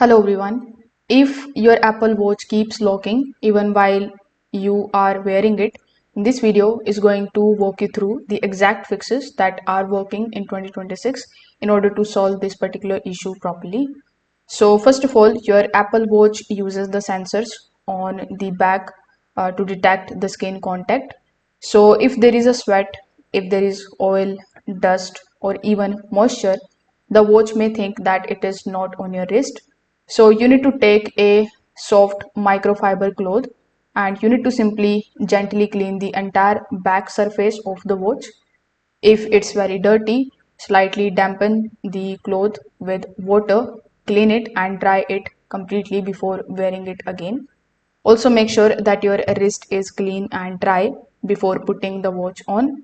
Hello everyone. If your Apple Watch keeps locking even while you are wearing it, this video is going to walk you through the exact fixes that are working in 2026 in order to solve this particular issue properly. So first of all, your Apple Watch uses the sensors on the back to detect the skin contact. So if there is a sweat, if there is oil, dust, or even moisture, the watch may think that it is not on your wrist. So you need to take a soft microfiber cloth and you need to simply gently clean the entire back surface of the watch. If it's very dirty, slightly dampen the cloth with water, clean it and dry it completely before wearing it again. Also make sure that your wrist is clean and dry before putting the watch on.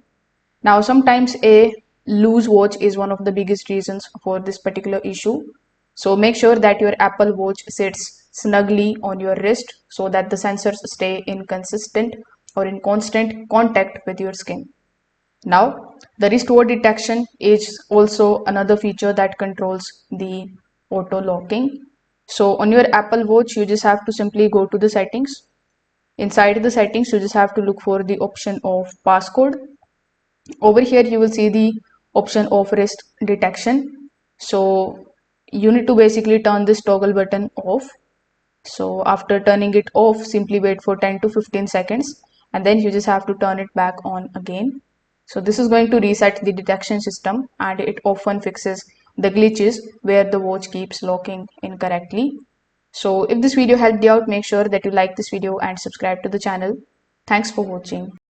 Now, sometimes a loose watch is one of the biggest reasons for this particular issue. So make sure that your Apple Watch sits snugly on your wrist so that the sensors stay in consistent or in constant contact with your skin. Now, the wristwatch detection is also another feature that controls the auto locking. So on your Apple Watch, you just have to simply go to the settings. Inside the settings, you just have to look for the option of passcode. Over here you will see the option of wrist detection. So you need to basically turn this toggle button off. So after turning it off, simply wait for 10 to 15 seconds and then you just have to turn it back on again. So this is going to reset the detection system and it often fixes the glitches where the watch keeps locking incorrectly. So if this video helped you out, make sure that you like this video and subscribe to the channel. Thanks for watching.